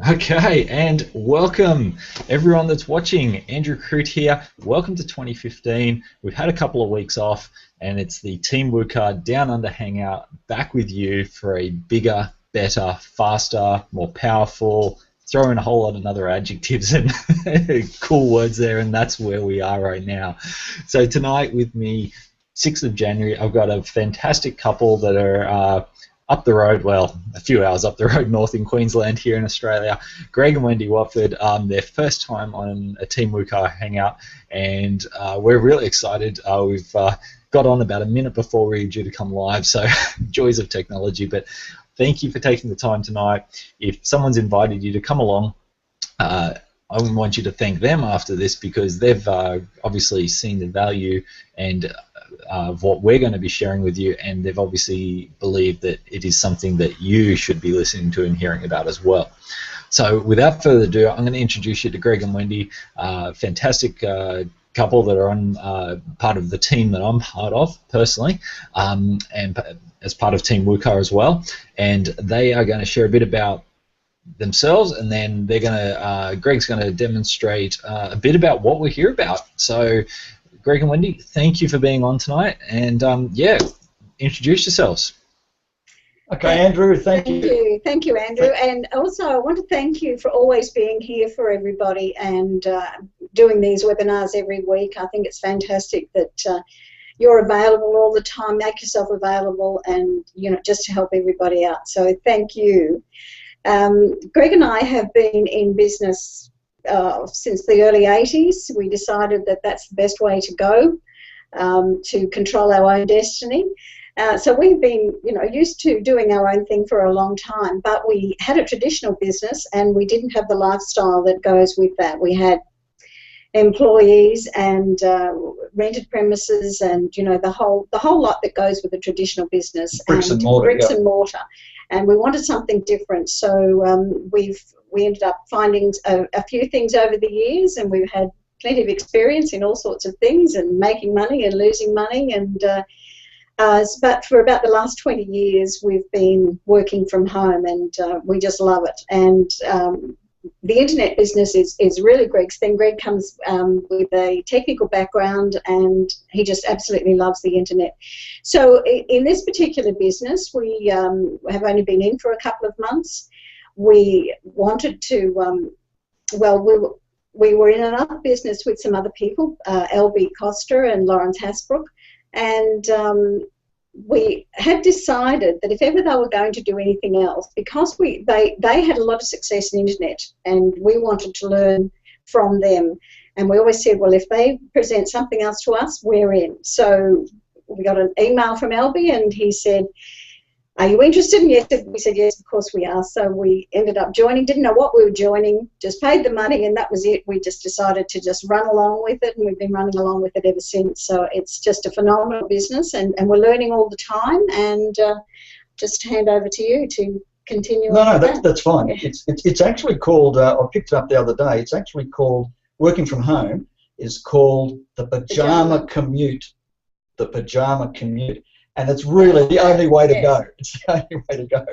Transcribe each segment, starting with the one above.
Okay, and welcome everyone that's watching. Andrew Croot here. Welcome to 2015. We've had a couple of weeks off, and it's the TeamWUKAR Down Under Hangout back with you for a bigger, better, faster, more powerful. Throw in a whole lot of other adjectives and cool words there, and that's where we are right now. So tonight with me, 6th of January, I've got a fantastic couple that are up the road, well, a few hours up the road north in Queensland here in Australia. Greg and Wendy Watford, their first time on a Team WUKAR hangout, and we're really excited. We've got on about a minute before we were due to come live, so joys of technology, but thank you for taking the time tonight. If someone's invited you to come along, I want you to thank them after this because they've obviously seen the value and of what we're going to be sharing with you, and they've obviously believed that it is something that you should be listening to and hearing about as well. So without further ado, I'm going to introduce you to Greg and Wendy, fantastic couple that are on part of the team that I'm part of personally, and as part of Team WUKAR as well, and they are going to share a bit about themselves, and then they're going to Greg's going to demonstrate a bit about what we're here about. So Greg and Wendy, thank you for being on tonight, and yeah, introduce yourselves. Okay, Andrew, thank you. Thank you, Andrew. And also, I want to thank you for always being here for everybody and doing these webinars every week. I think it's fantastic that you're available all the time. Make yourself available, and just to help everybody out. So thank you. Greg and I have been in business since the early 80s. We decided that that's the best way to go to control our own destiny. So we've been, used to doing our own thing for a long time, but we had a traditional business and we didn't have the lifestyle that goes with that. We had employees and rented premises and the whole lot that goes with a traditional business. Bricks and mortar. Bricks and mortar. And we wanted something different, so we ended up finding a few things over the years, and we've had plenty of experience in all sorts of things and making money and losing money. And but for about the last 20 years, we've been working from home, and we just love it. And the internet business is really Greg's thing. Greg comes with a technical background, and he just absolutely loves the internet. So in this particular business, we have only been in for a couple of months. We wanted to, we were in another business with some other people, LB Costa and Lawrence Hasbrook, and we had decided that if ever they were going to do anything else, because they had a lot of success in internet, and we wanted to learn from them. And we always said, well, if they present something else to us, we're in. So we got an email from Albie, and he said, are you interested? And yes, we said, yes, of course we are. So we ended up joining, didn't know what we were joining, just paid the money, and that was it. We just decided to just run along with it, and we've been running along with it ever since. So it's just a phenomenal business, and we're learning all the time. And just hand over to you to continue. No, that's fine. Yeah. It's actually called, I picked it up the other day, it's actually called, working from home is called the pajama commute. The pajama commute. And it's really the only way to go. It's the only way to go.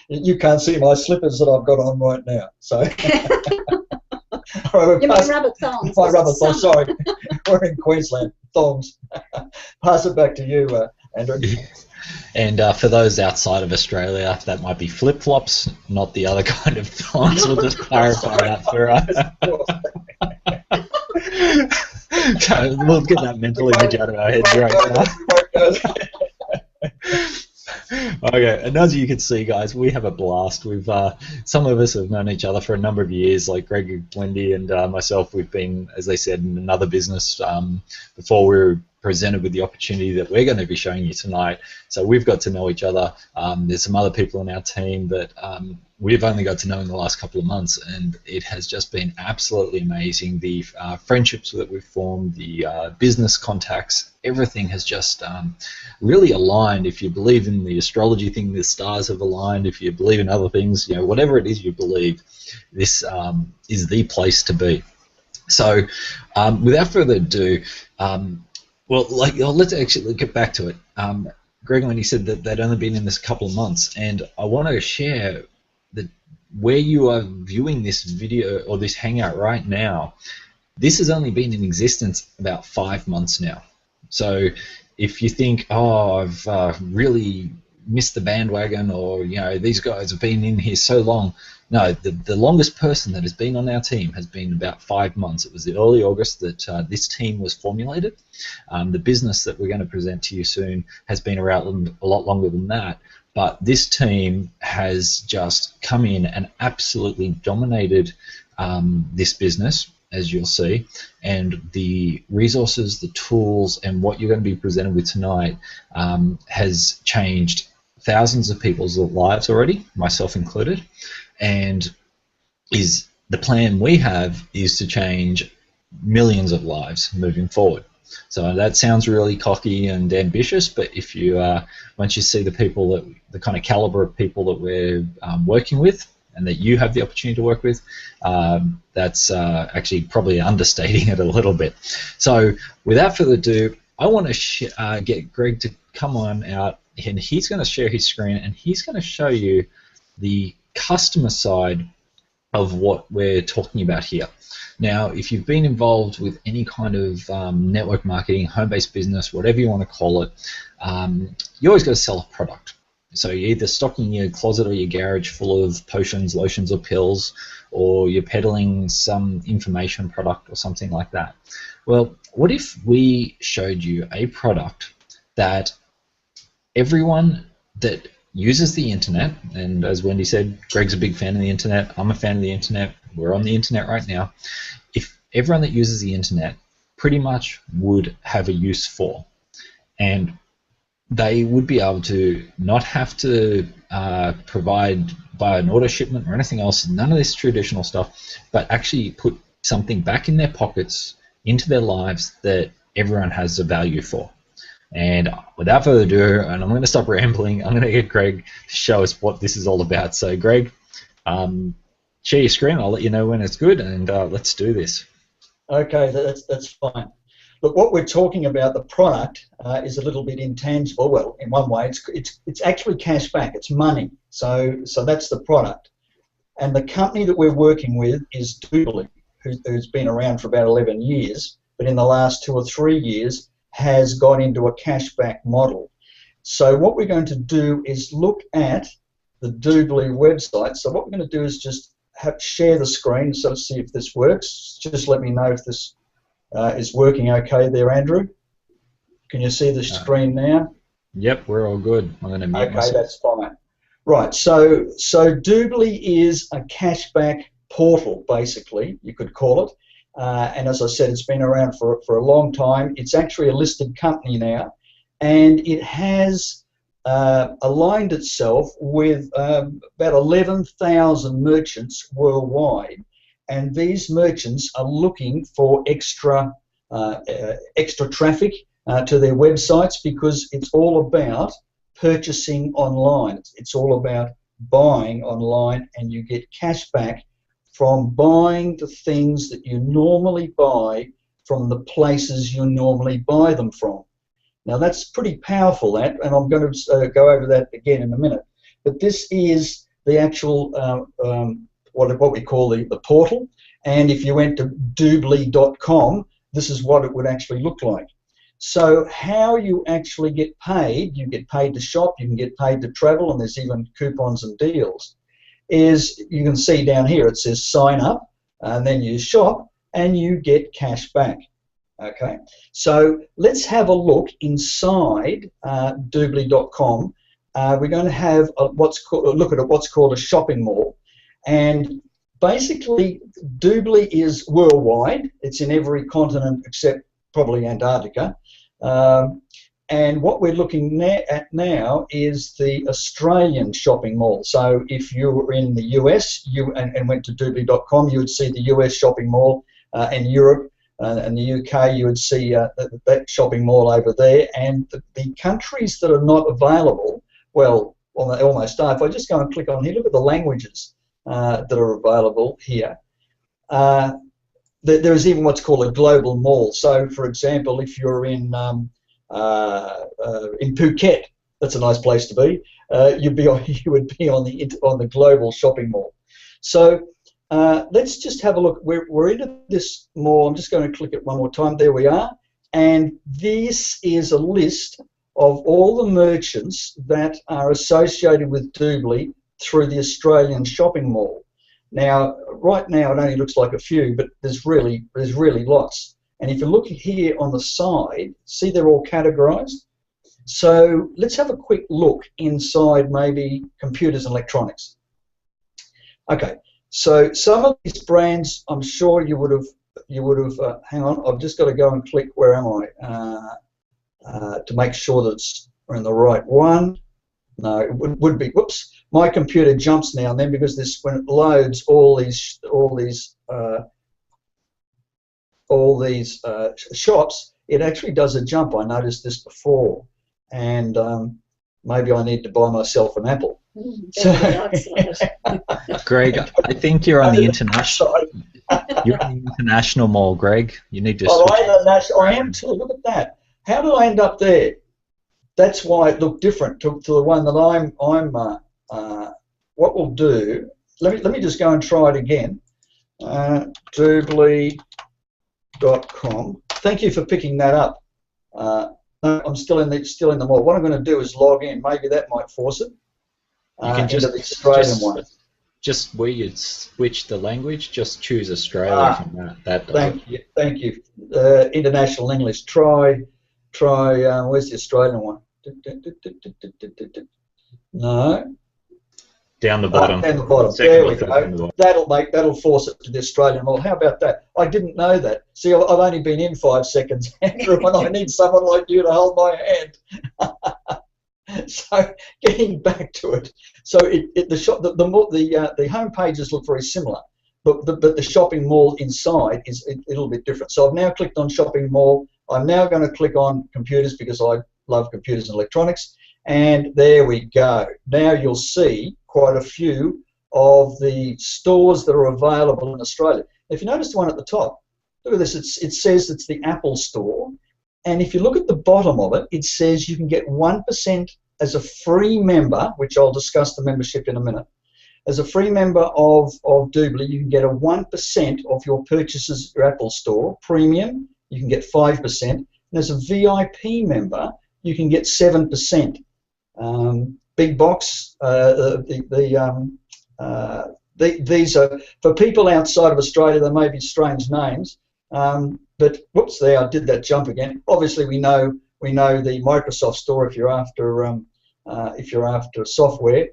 You can't see my slippers that I've got on right now. So you mean rubber thongs? My rubber thongs, sorry. We're in Queensland. Thongs. Pass it back to you, Andrew. And for those outside of Australia, that might be flip-flops, not the other kind of thongs. We'll just clarify that for so we'll get that mental image out of our heads right now. Okay, and as you can see, guys, we have a blast. We've some of us have known each other for a number of years, like Greg, Wendy, and myself. We've been, as they said, in another business before we were presented with the opportunity that we're going to be showing you tonight. So we've got to know each other. There's some other people in our team that we've only got to know in the last couple of months, and it has just been absolutely amazing. The friendships that we've formed, the business contacts, everything has just really aligned. If you believe in the astrology thing, the stars have aligned. If you believe in other things, whatever it is you believe, this is the place to be. So without further ado, let's actually get back to it. Greg, when he said that they'd only been in this a couple of months, and I want to share that where you are viewing this video or this Hangout right now, this has only been in existence about 5 months now. So if you think, oh, I've really missed the bandwagon, or these guys have been in here so long, no, the longest person that has been on our team has been about 5 months. It was the early August that this team was formulated. The business that we're going to present to you soon has been around a lot longer than that, but this team has just come in and absolutely dominated this business, as you'll see, and the resources, the tools, and what you're going to be presented with tonight has changed thousands of people's lives already, myself included, and the plan we have is to change millions of lives moving forward. So that sounds really cocky and ambitious, but if you once you see the kind of caliber of people that we're working with, and that you have the opportunity to work with, that's actually probably understating it a little bit. So without further ado, I want to get Greg to come on out, and he's going to share his screen, and he's going to show you the customer side of what we're talking about here. Now, if you've been involved with any kind of network marketing, home-based business, whatever you want to call it, you always got to sell a product. So you're either stocking your closet or your garage full of potions, lotions, or pills, or you're peddling some information product or something like that. Well, what if we showed you a product that everyone that uses the internet, and as Wendy said, Greg's a big fan of the internet, I'm a fan of the internet, we're on the internet right now, if everyone that uses the internet pretty much would have a use for, and they would be able to not have to provide by an auto shipment or anything else, none of this traditional stuff, but actually put something back in their pockets, into their lives that everyone has a value for. And without further ado, and I'm going to stop rambling, I'm going to get Greg to show us what this is all about. So Greg, share your screen, I'll let you know when it's good, and let's do this. Okay, that's fine. Look, what we're talking about, the product, is a little bit intangible. Well, in one way, it's actually cash back. It's money. So that's the product. And the company that we're working with is Doobly, who's been around for about 11 years, but in the last 2 or 3 years has got into a cash back model. So what we're going to do is look at the Doobly website. So what we're going to do is just share the screen, so let's see if this works. Just let me know if this is working okay there, Andrew. Can you see the screen now? Yep, we're all good. I'm going to mute myself. Okay, that's fine. Right, so Doobly is a cashback portal, basically, you could call it. And as I said, it's been around for a long time. It's actually a listed company now, and it has aligned itself with about 11,000 merchants worldwide. And these merchants are looking for extra traffic to their websites, because it's all about purchasing online. It's all about buying online, and you get cash back from buying the things that you normally buy from the places you normally buy them from. Now that's pretty powerful, that, and I'm going to go over that again in a minute. But this is the actual what we call the portal, and if you went to doobly.com, this is what it would actually look like. So how you actually get paid, you get paid to shop, you can get paid to travel, and there's even coupons and deals, is you can see down here it says sign up, and then you shop and you get cash back. Okay, so let's have a look inside doobly.com. We're going to have look at what's called a shopping mall, and basically Doobly is worldwide. It's in every continent except probably Antarctica. And what we're looking at now is the Australian shopping mall. So if you were in the US and went to doobly.com, you would see the US shopping mall. In Europe and the UK, you would see that shopping mall over there. And the countries that are not available, well, they almost are. If I just go and click on here, look at the languages that are available here. There is even what's called a global mall. So, for example, if you're in Phuket, that's a nice place to be, you would be on the global shopping mall. So let's just have a look. We're into this mall. I'm just going to click it one more time. There we are. And this is a list of all the merchants that are associated with Doobly through the Australian shopping mall. Now, right now it only looks like a few, but there's really lots. And if you look here on the side, see they're all categorized. So let's have a quick look inside maybe computers and electronics. Okay, so some of these brands, I'm sure you would have. Hang on, I've just got to go and click. Where am I? To make sure that we're in the right one. No, it would be. Whoops, my computer jumps now and then because when it loads all these shops, it actually does a jump. I noticed this before, and maybe I need to buy myself an Apple. Greg, I think you're on the international. You're on the international mall, Greg. You need to. Oh, I am too. Look at that. How did I end up there? That's why it looked different to the one that I'm. What we'll do? Let me just go and try it again. Doobly.com. Thank you for picking that up. No, I'm still in the mall. What I'm going to do is log in. Maybe that might force it. You can into the Australian one. Just where you switch the language, just choose Australia from that. Thank you. International English. Try. Where's the Australian one? No. Down the bottom. Down the bottom. There we go. That'll force it to the Australian model. How about that? I didn't know that. See, I've only been in 5 seconds, Andrew, and I need someone like you to hold my hand. So getting back to it, so the home pages look very similar, but the shopping mall inside is a little bit different. So I've now clicked on shopping mall. I'm now going to click on computers because I love computers and electronics, and there we go. Now you'll see quite a few of the stores that are available in Australia. If you notice the one at the top, look at this. It says it's the Apple Store. And if you look at the bottom of it, it says you can get 1% as a free member, which I'll discuss the membership in a minute. As a free member of Doobly, you can get a 1% of your purchases at your Apple Store. Premium, you can get 5%. And as a VIP member, you can get 7%. Big box, these are, for people outside of Australia, they may be strange names. But whoops, there I did that jump again. Obviously, we know the Microsoft Store if you're after software.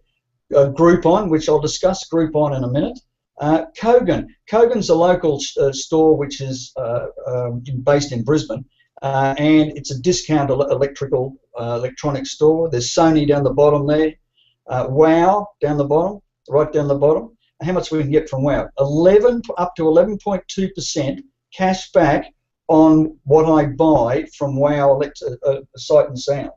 Groupon, which I'll discuss Groupon in a minute. Kogan's a local store which is based in Brisbane, and it's a discount electronic store. There's Sony down the bottom there. Wow down the bottom, right down the bottom. How much we can get from Wow? Up to 11.2% cash back on what I buy from Wow Sight and Sound.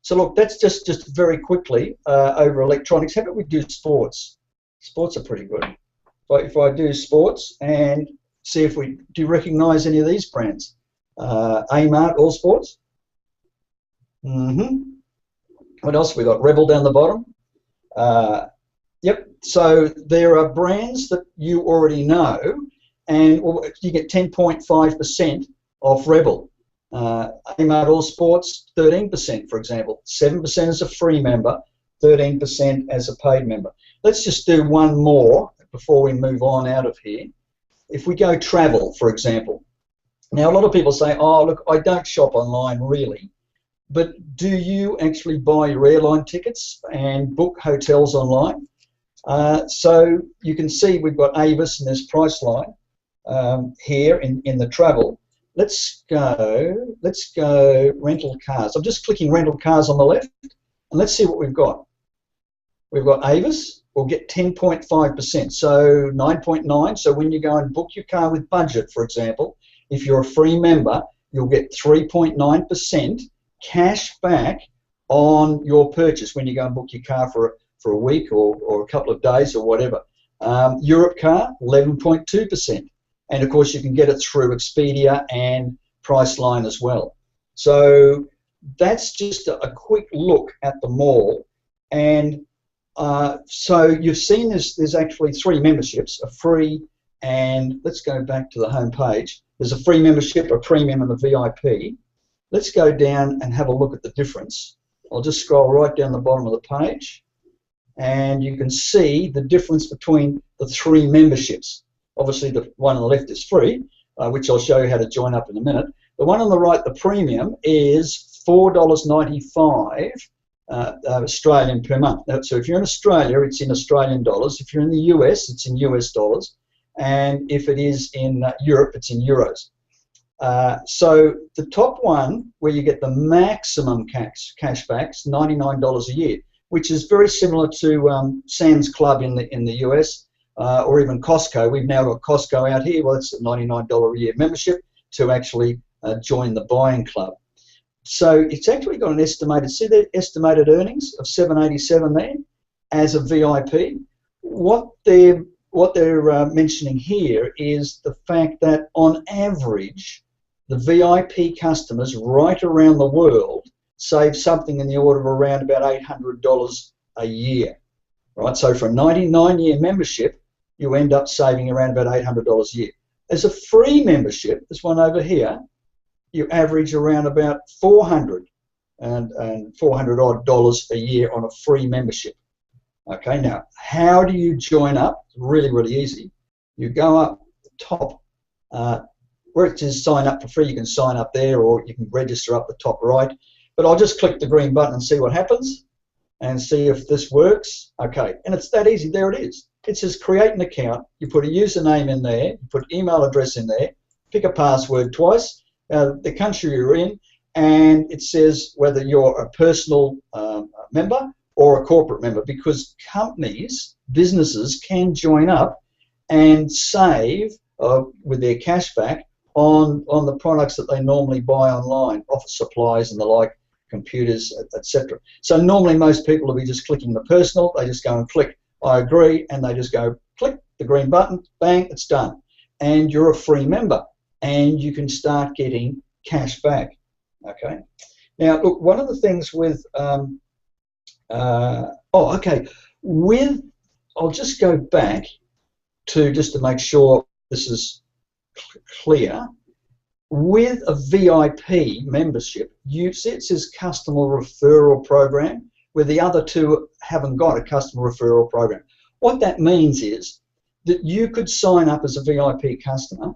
So look, that's just very quickly over electronics. How about we do sports? Sports are pretty good. If I do sports and see if do you recognise any of these brands? Amart, All Sports. What else have we got? Rebel down the bottom. Yep. So there are brands that you already know, and you get 10.5% off Rebel. Amart All Sports, 13%, for example. 7% as a free member, 13% as a paid member. Let's just do one more before we move on out of here. If we go travel, for example. Now, a lot of people say, oh, look, I don't shop online really. But do you actually buy your airline tickets and book hotels online? So you can see we've got Avis and there's Priceline here in the travel. Let's go rental cars. I'm just clicking rental cars on the left, and let's see what we've got. We've got Avis. We'll get 10.5%, so 9.9. So when you go and book your car with budget, for example, if you're a free member, you'll get 3.9% cash back on your purchase when you go and book your car for a week or a couple of days or whatever. Europe car, 11.2%. And of course you can get it through Expedia and Priceline as well. So that's just a quick look at the mall. And so you've seen there's actually 3 memberships, a free, and let's go back to the home page. There's a free membership, a premium, and a VIP. Let's go down and have a look at the difference. I'll just scroll right down the bottom of the page, and you can see the difference between the 3 memberships. Obviously, the one on the left is free, which I'll show you how to join up in a minute. The one on the right, the premium, is $4.95 Australian per month. So if you're in Australia, it's in Australian dollars. If you're in the US, it's in US dollars. And if it is in Europe, it's in euros. So the top one, where you get the maximum cashbacks, $99 a year, which is very similar to Sam's Club in the US, or even Costco. We've now got Costco out here. Well, it's a $99 a year membership to actually join the buying club. So it's actually got an estimated, see the estimated earnings of $787 there as a VIP. What they're mentioning here is the fact that on average, the VIP customers right around the world save something in the order of around about $800 a year, right? So for a 99-year membership, you end up saving around about $800 a year. As a free membership, this one over here, you average around about $400 odd dollars a year on a free membership. Okay, now how do you join up? It's really, really easy. You go up the top, where it says sign up for free, you can sign up there, or you can register up the top right. But I'll just click the green button and see what happens and see if this works. Okay, and it's that easy. There it is. It says create an account. You put a username in there, you put email address in there, pick a password twice, the country you're in, and it says whether you're a personal member or a corporate member, because companies, businesses can join up and save with their cashback on the products that they normally buy online, office supplies and the like, computers, etc. So normally most people will be just clicking the personal, they just go and click I agree, and they just go click the green button, bang, it's done. And you're a free member, and you can start getting cash back. Okay. Now, look, one of the things with, I'll just go back to make sure this is clear. With a VIP membership, you see it says customer referral program, where the other two haven't got a customer referral program. What that means is that you could sign up as a VIP customer,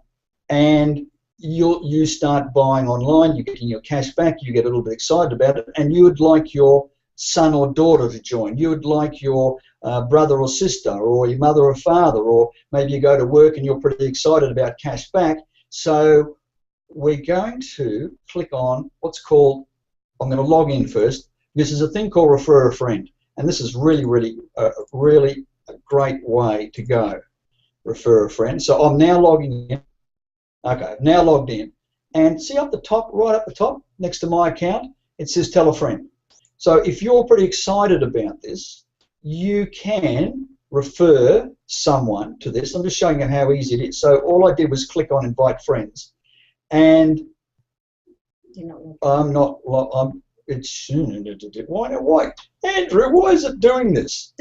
and you start buying online, you're getting your cash back, you get a little bit excited about it, and you would like your son or daughter to join. You would like your brother or sister, or your mother or father, or maybe you go to work and you're pretty excited about cash back. So we're going to click on what's called, I'm going to log in first. This is a thing called Refer a Friend, and this is really a great way to go. Refer a Friend. So I'm now logging in. Okay, I've now logged in, and see up the top, right up the top, next to my account, it says Tell a Friend. So if you're pretty excited about this, you can refer someone to this. I'm just showing you how easy it is. So all I did was click on Invite Friends, and it's why Andrew, why is it doing this?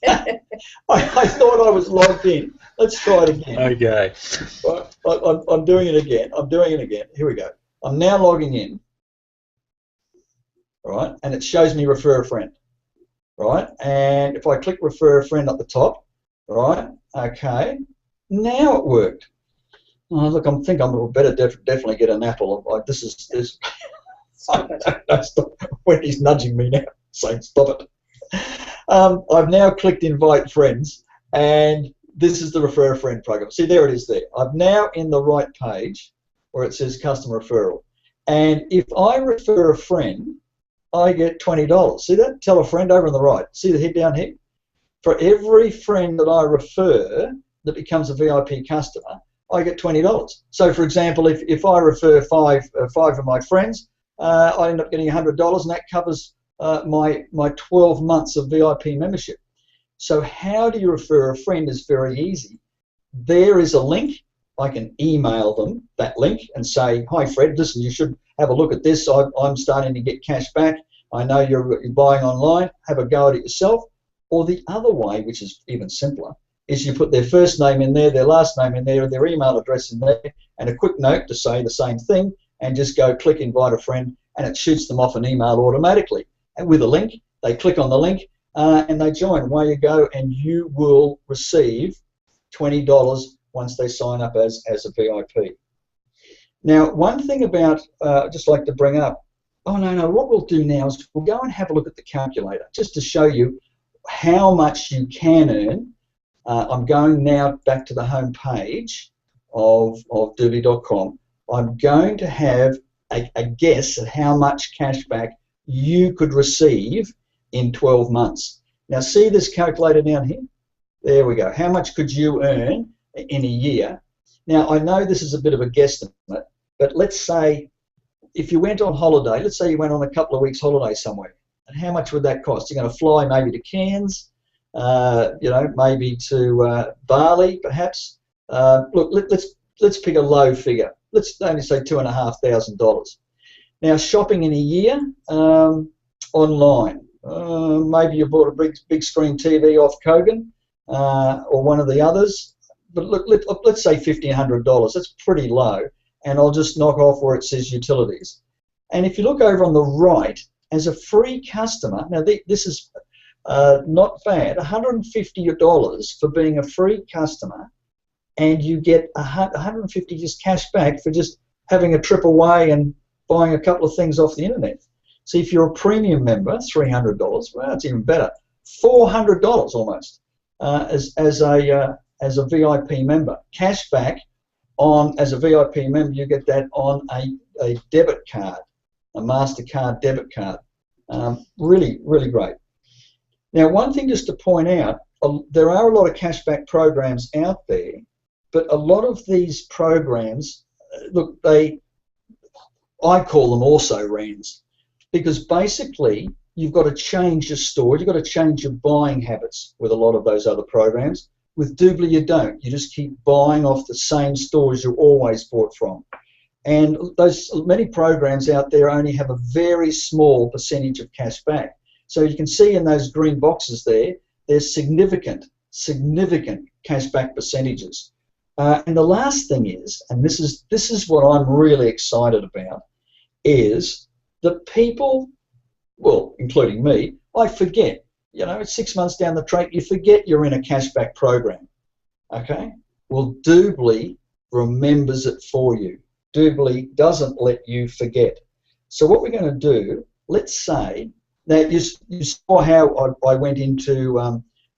I thought I was logged in. Let's try it again. Okay. I'm doing it again. Here we go. I'm now logging in. Right, and it shows me Refer a Friend. Right, and if I click Refer a Friend at the top, right, okay, now it worked. Oh, look, I think I'm better definitely get an apple. This is. Stop. Wendy's nudging me now, saying stop it. I've now clicked Invite Friends, and this is the Refer a Friend program. See, there it is there. I'm now in the right page where it says Customer Referral. And if I refer a friend, I get $20. See that? Tell a Friend over on the right. See the head down here? For every friend that I refer that becomes a VIP customer, I get $20. So, for example, if I refer five of my friends, I end up getting $100, and that covers my 12 months of VIP membership. So how do you refer a friend is very easy. There is a link I can email them that link and say, hi Fred, listen, you should have a look at this. I'm starting to get cash back. I know you're buying online. Have a go at it yourself. Or the other way, which is even simpler, is you put their first name in there, their last name in there, their email address in there, and a quick note to say the same thing, and just go click invite a friend, and it shoots them off an email automatically. And with a link, they click on the link and they join. Away you go, and you will receive $20 once they sign up as a VIP. Now, one thing about, I'd just like to bring up, what we'll do now is we'll go and have a look at the calculator, just to show you how much you can earn. I'm going now back to the home page of doobly.com. I'm going to have a guess at how much cash back you could receive in 12 months. Now see this calculator down here? There we go. How much could you earn in a year? Now I know this is a bit of a guesstimate, but let's say if you went on holiday, let's say you went on a couple of weeks holiday somewhere, and how much would that cost? You're going to fly maybe to Cairns, maybe to Bali perhaps. Look, let's pick a low figure. Let's only say $2,500. Now shopping in a year online, maybe you bought a big screen TV off Kogan or one of the others, but look, let's say $1,500. That's pretty low, and I'll just knock off where it says utilities. And if you look over on the right, as a free customer, now this is not bad, $150 for being a free customer, and you get $150 just cash back for just having a trip away and buying a couple of things off the internet. See, if you're a premium member, $300, well, that's even better. $400 almost as a VIP member. Cash back as a VIP member, you get that on a debit card, a MasterCard debit card. Really, really great. Now, one thing just to point out, there are a lot of cashback programs out there, but a lot of these programs, look, I call them also-rans, because basically you've got to change your store, you've got to change your buying habits with a lot of those other programs. With Doobly you don't. You just keep buying off the same stores you always bought from. And those many programs out there only have a very small percentage of cash back. So you can see in those green boxes there, there's significant cash back percentages. And the last thing is, and this is what I'm really excited about, is that people, well, including me, I forget. It's 6 months down the track, you forget you're in a cashback program. Okay? Well, Doobly remembers it for you. Doobly doesn't let you forget. So what we're going to do, let's say that you saw how I went into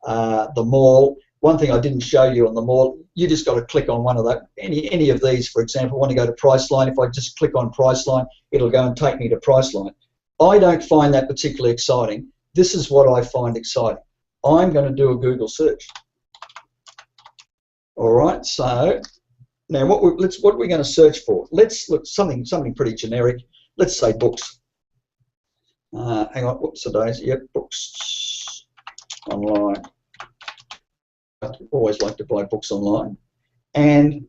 the mall. One thing I didn't show you on the mall, you just got to click on one of that. Any of these, for example, I want to go to Priceline. If I just click on Priceline, it'll go and take me to Priceline. I don't find that particularly exciting. This is what I find exciting. I'm going to do a Google search. All right. So now what are we going to search for? Let's look something pretty generic. Let's say books. Hang on. Whoops, today's books online. I always like to buy books online, and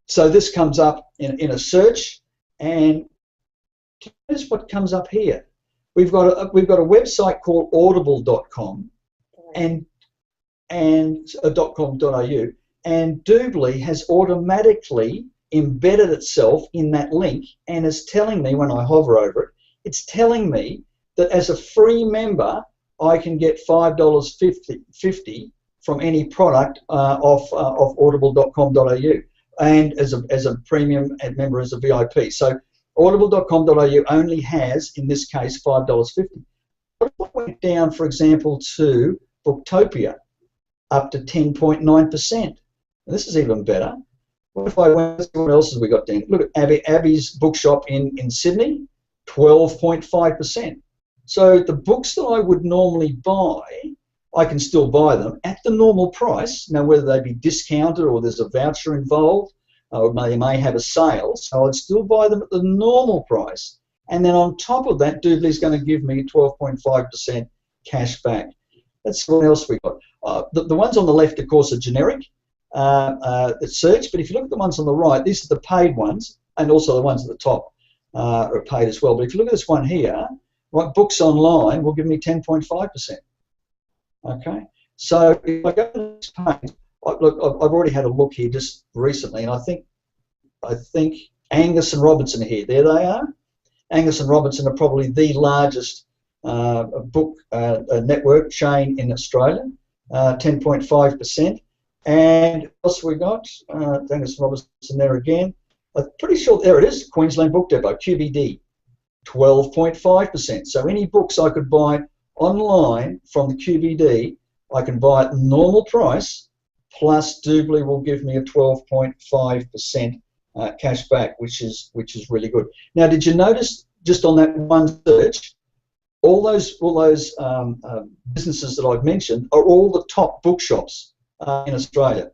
so this comes up in a search, and here's what comes up here. We've got a website called audible.com and .com.au, and Doobly has automatically embedded itself in that link and is telling me when I hover over it, it's telling me that as a free member I can get $5.50 from any product off audible.com.au, and as a premium member, as a VIP. So audible.com.au only has, in this case, $5.50. What if I went down, for example, to Booktopia, up to 10.9%? This is even better. What if I went, what else have we got down? Look at Abby's bookshop in Sydney, 12.5%. So the books that I would normally buy, I can still buy them at the normal price. Now, whether they be discounted or there's a voucher involved, or they may have a sale, so I'd still buy them at the normal price. And then on top of that, Doobly's going to give me 12.5% cash back. That's what else we got. The ones on the left, of course, are generic. search, but if you look at the ones on the right, these are the paid ones, and also the ones at the top are paid as well. But if you look at this one here, right, books online will give me 10.5%. Okay, so if I go to this page, look, I've already had a look here just recently, and I think Angus and Robertson are here. There they are. Angus and Robertson are probably the largest book network chain in Australia, 10.5%. And what else we got? Angus and Robertson there again. I'm pretty sure, there it is, Queensland Book Depot, QBD, 12.5%. So any books I could buy online from the QBD, I can buy at normal price, plus Doobly will give me a 12.5% cash back, which is really good. Now, did you notice just on that one search, all those businesses that I've mentioned are all the top bookshops in Australia.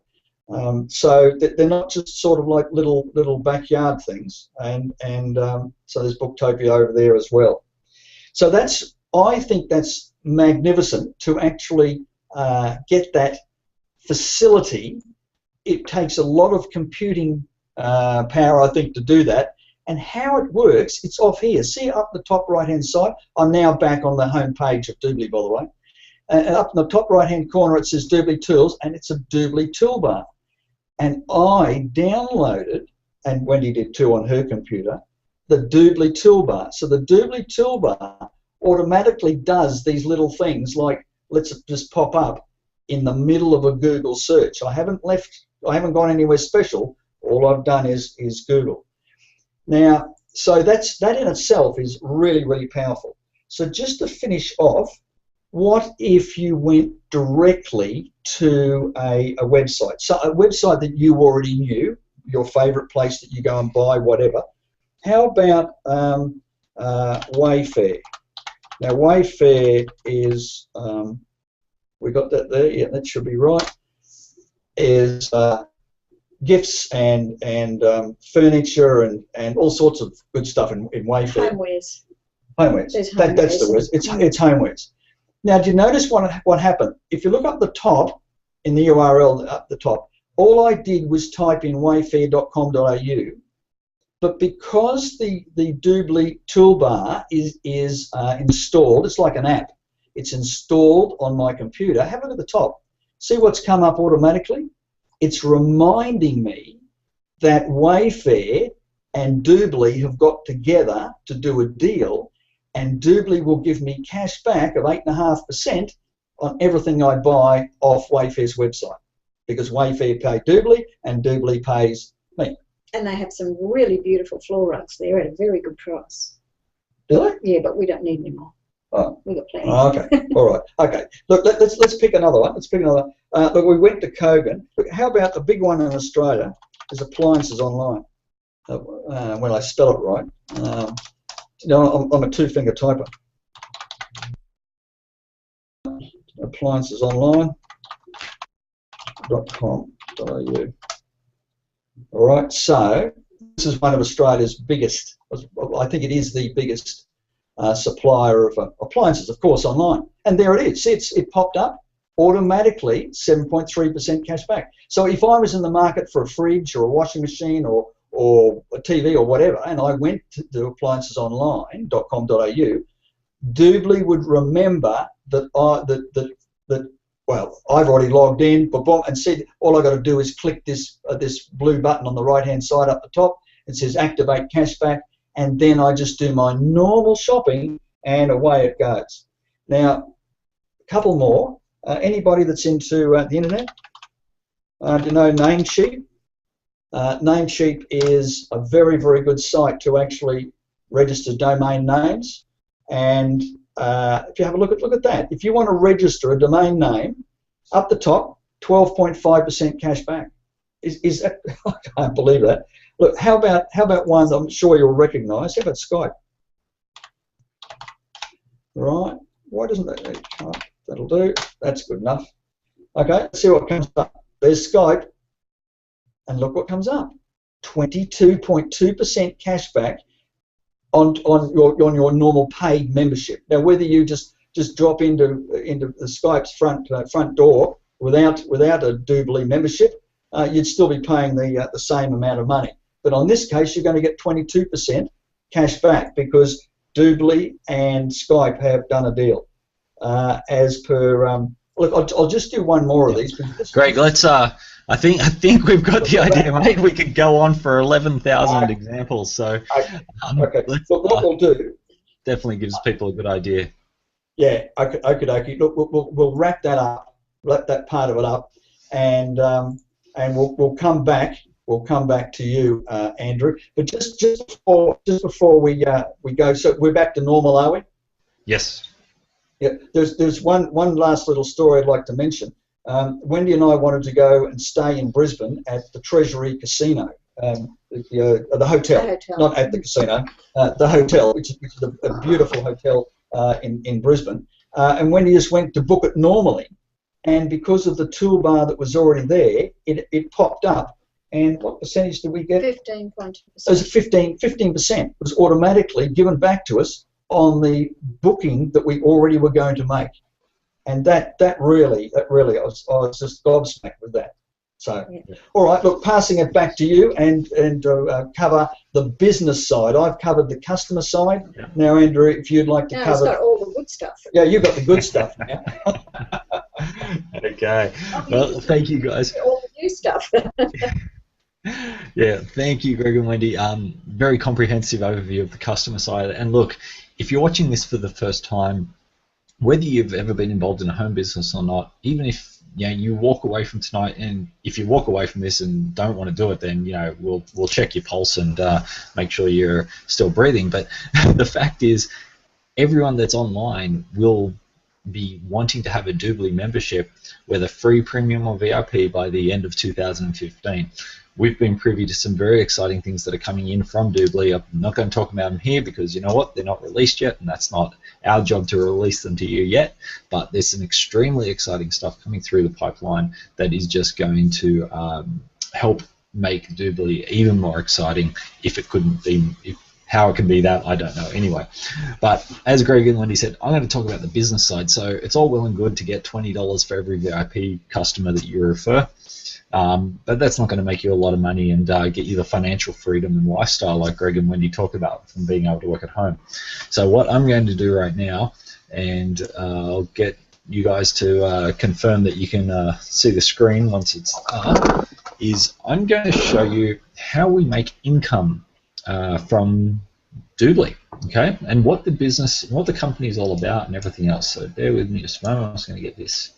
So they're not just sort of like little backyard things, and so there's Booktopia over there as well. So I think that's magnificent to actually get that facility. It takes a lot of computing power, I think, to do that. And how it works, it's off here. See up the top right-hand side? I'm now back on the home page of Doobly, by the way. And up in the top right-hand corner, it says Doobly Tools, and it's a Doobly toolbar. And I downloaded, and Wendy did too on her computer, the Doobly toolbar. So the Doobly toolbar automatically does these little things like, let's just pop up in the middle of a Google search. I haven't gone anywhere special. All I've done is Google. Now, so that in itself is really, really powerful. So just to finish off, what if you went directly to a website? So a website that you already knew, your favourite place that you go and buy whatever. How about Wayfair? Now Wayfair is, we got that there, yeah, that should be right, is gifts and furniture and all sorts of good stuff in Wayfair. Homewares. Homewares. That's the word. It's homewares. Now, do you notice what happened? If you look up the top, in the URL up the top, all I did was type in wayfair.com.au, but because the Doobly toolbar is installed, it's like an app. It's installed on my computer. Have a look at the top. See what's come up automatically? It's reminding me that Wayfair and Doobly have got together to do a deal, and Doobly will give me cash back of 8.5% on everything I buy off Wayfair's website, because Wayfair pay Doobly and Doobly pays me. And they have some really beautiful floor rugs there at a very good price. Do they? Yeah, but we don't need any more. Oh. We've got plenty. Oh, okay. All right. Okay. Look, let's pick another one. Let's pick another. Look, we went to Kogan. Look, how about the big one in Australia is appliances online. When I spell it right. You know, I'm a two-finger typer. Appliancesonline.com.au. All right. So this is one of Australia's biggest. I think it is the biggest supplier of appliances, of course, online. And there it is. See, it popped up automatically, 7.3% cash back. So if I was in the market for a fridge or a washing machine or a TV or whatever, and I went to appliancesonline.com.au, Doobly would remember that well, I've already logged in, and said all I got to do is click this blue button on the right-hand side up the top. It says activate cashback, and then I just do my normal shopping, and away it goes. Now, a couple more. Anybody that's into the internet, do you know Namecheap? Namecheap is a very, very good site to actually register domain names. And if you have a look at that, if you want to register a domain name, up the top, 12.5% cash back. Is that? I can't believe that. Look, how about ones I'm sure you'll recognise? How about Skype? Right. Why doesn't that come up? That'll do. That's good enough. Okay, let's see what comes up. There's Skype, and look what comes up. 22.2% cash back on your normal paid membership. Now, whether you just drop into the Skype's front door without a Doobly membership, you'd still be paying the same amount of money. But on this case, you're going to get 22% cash back because Doobly and Skype have done a deal. As per, look, I'll just do one more of these. Greg, let's. I think we've got the idea, mate. We could go on for 11,000 examples. So, okay. Look, what we'll do definitely gives people a good idea. Yeah. Okay. Look, we'll wrap that up, wrap that part of it up, and we'll come back. We'll come back to you, Andrew. But just before we go, so we're back to normal, are we? Yes. Yeah. There's one last little story I'd like to mention. Wendy and I wanted to go and stay in Brisbane at the Treasury Casino, the hotel, not at the casino, the hotel, which is a beautiful hotel in Brisbane. And Wendy just went to book it normally, and because of the toolbar that was already there, it popped up. And what percentage did we get? 15.2%. It was 15% was automatically given back to us on the booking that we already were going to make. And that really, I was just gobsmacked with that. So, yeah. All right, look, passing it back to you and cover the business side. I've covered the customer side. Yeah. Now, Andrew, if you'd like to cover... It's got all the good stuff. Yeah, you've got the good stuff now. Okay. Well, thank you, guys. All the new stuff. Yeah, thank you, Greg and Wendy. Very comprehensive overview of the customer side. And look, if you're watching this for the first time, whether you've ever been involved in a home business or not, even if you walk away from tonight, and if you walk away from this and don't want to do it, then we'll check your pulse and make sure you're still breathing. But the fact is, everyone that's online will be wanting to have a Doobly membership, whether free, premium, or VIP, by the end of 2015. We've been privy to some very exciting things that are coming in from Doobly. I'm not going to talk about them here because you know what? They're not released yet, and that's not our job to release them to you yet. But there's some extremely exciting stuff coming through the pipeline that is just going to help make Doobly even more exciting. If it couldn't be, how it can be that, I don't know. Anyway, but as Greg and Wendy said, I'm going to talk about the business side. So it's all well and good to get $20 for every VIP customer that you refer. But that's not going to make you a lot of money and get you the financial freedom and lifestyle like Greg and Wendy talk about from being able to work at home. So what I'm going to do right now, and I'll get you guys to confirm that you can see the screen once it's up, is I'm going to show you how we make income from Doobly, okay, and what the business, what the company is all about and everything else. So bear with me just a moment. I'm just going to get this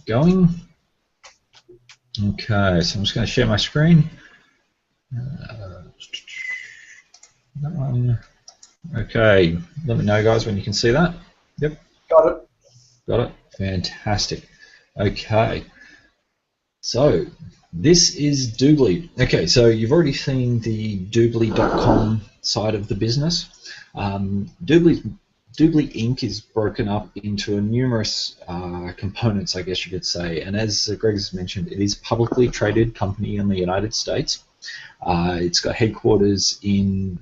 going. Okay, so I'm just going to share my screen. That one. Okay, let me know, guys, when you can see that. Yep. Got it. Got it. Fantastic. Okay. So this is Doobly. Okay, so you've already seen the Doobly.com side of the business. Doobly Inc. is broken up into numerous components, I guess you could say. And as Greg has mentioned, it is a publicly traded company in the United States. It's got headquarters in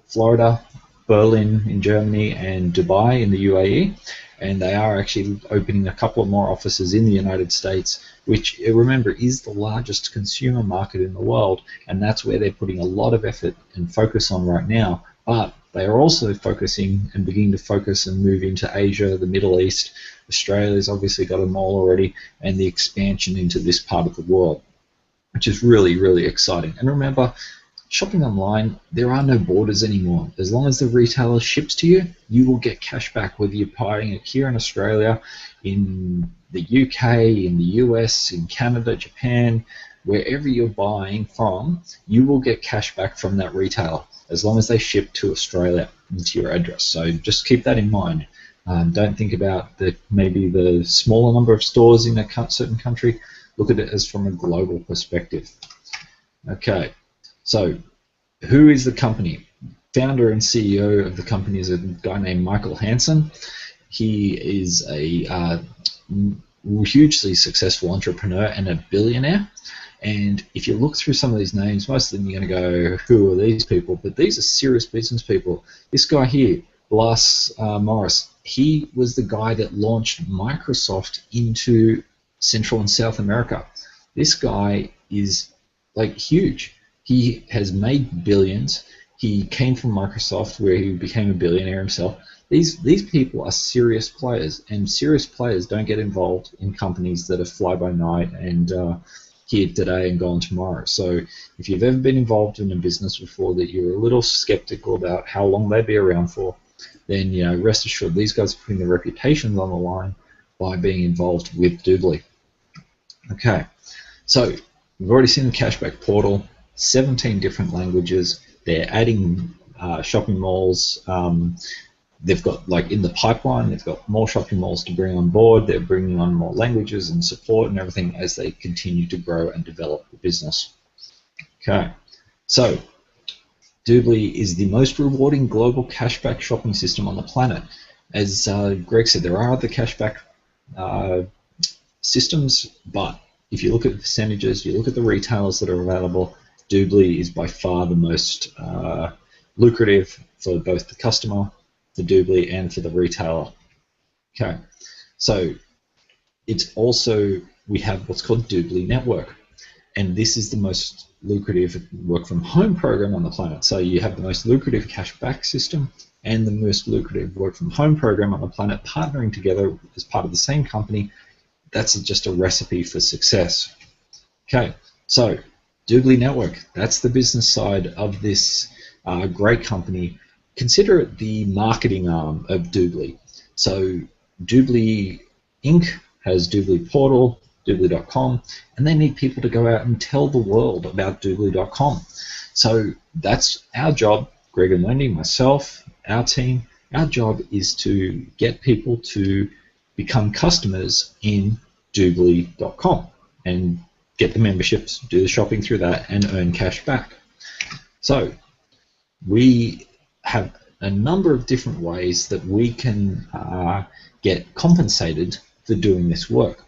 Florida, Berlin in Germany, and Dubai in the UAE. And they are actually opening a couple of more offices in the United States, which, remember, is the largest consumer market in the world. And that's where they're putting a lot of effort and focus on right now. But they are also focusing and beginning to focus and move into Asia, the Middle East. Australia's obviously got a mall already, and the expansion into this part of the world, which is really, really exciting. And remember, shopping online, there are no borders anymore. As long as the retailer ships to you, you will get cash back, whether you're buying it here in Australia, in the UK, in the US, in Canada, Japan, wherever you're buying from, you will get cash back from that retailer, as long as they ship to Australia into your address. So just keep that in mind. Don't think about maybe the smaller number of stores in a certain country. Look at it as from a global perspective. Okay, so who is the company? Founder and CEO of the company is a guy named Michael Hansen. He is a hugely successful entrepreneur and a billionaire. And if you look through some of these names, most of them you're going to go, who are these people? But these are serious business people. This guy here, Blas Morris, he was the guy that launched Microsoft into Central and South America. This guy is like huge. He has made billions. He came from Microsoft, where he became a billionaire himself. These people are serious players, and serious players don't get involved in companies that are fly by night and here today and gone tomorrow. So if you've ever been involved in a business before that you're a little skeptical about how long they'd be around for, then rest assured these guys are putting their reputations on the line by being involved with Doobly. Okay, so we've already seen the cashback portal, 17 different languages. They're adding shopping malls. They've got, like, in the pipeline, they've got more shopping malls to bring on board. They're bringing on more languages and support and everything as they continue to grow and develop the business. Okay, so Doobly is the most rewarding global cashback shopping system on the planet. As Greg said, there are other cashback systems, but if you look at the percentages, you look at the retailers that are available, Doobly is by far the most lucrative for both the customer, for Doobly, and for the retailer. Okay, so it's also, we have what's called Doobly Network, and this is the most lucrative work from home program on the planet. So you have the most lucrative cashback system and the most lucrative work from home program on the planet partnering together as part of the same company. That's just a recipe for success. Okay, so Doobly Network, that's the business side of this great company. Consider it the marketing arm of Doobly. So Doobly Inc. has Doobly Portal, Doobly.com, and they need people to go out and tell the world about Doobly.com. So that's our job, Greg and Wendy, myself, our team. Our job is to get people to become customers in Doobly.com and get the memberships, do the shopping through that, and earn cash back. So we have a number of different ways that we can get compensated for doing this work.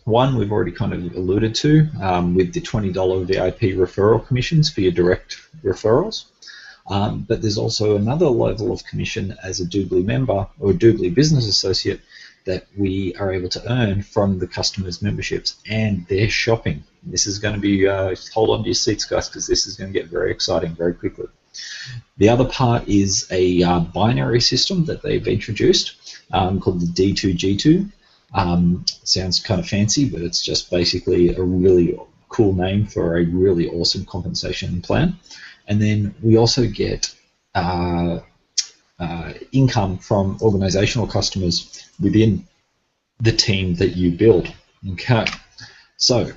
One we've already kind of alluded to with the $20 VIP referral commissions for your direct referrals. But there's also another level of commission as a Doobly member or a Doobly business associate that we are able to earn from the customers' memberships and their shopping. This is going to be, hold on to your seats, guys, because this is going to get very exciting very quickly. The other part is a binary system that they've introduced called the D2G2. Sounds kind of fancy, but it's just basically a really cool name for a really awesome compensation plan. And then we also get income from organizational customers within the team that you build. Okay, so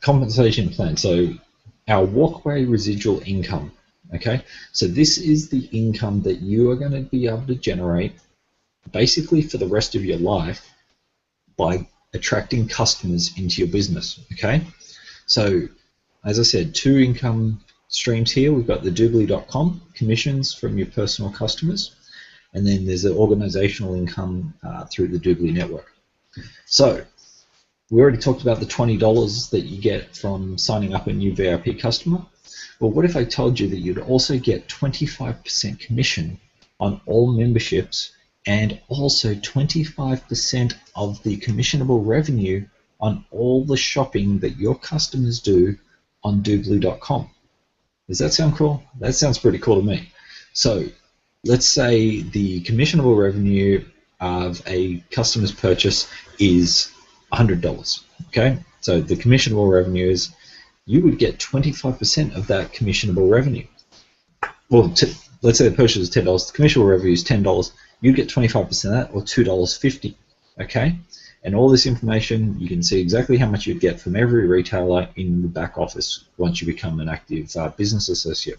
compensation plan. So our walkway residual income. Okay, so this is the income that you are going to be able to generate basically for the rest of your life by attracting customers into your business. Okay, so as I said, two income streams here. We've got the Doobly.com commissions from your personal customers, and then there's the organizational income through the Doobly network. So we already talked about the $20 that you get from signing up a new VIP customer. Well, what if I told you that you'd also get 25% commission on all memberships and also 25% of the commissionable revenue on all the shopping that your customers do on Doobly.com? Does that sound cool? That sounds pretty cool to me. So let's say the commissionable revenue of a customer's purchase is $100. Okay, so the commissionable revenue is, you would get 25% of that commissionable revenue. Well, let's say the purchase is $10, the commissionable revenue is $10, you'd get 25% of that, or $2.50, okay? And all this information, you can see exactly how much you'd get from every retailer in the back office once you become an active business associate.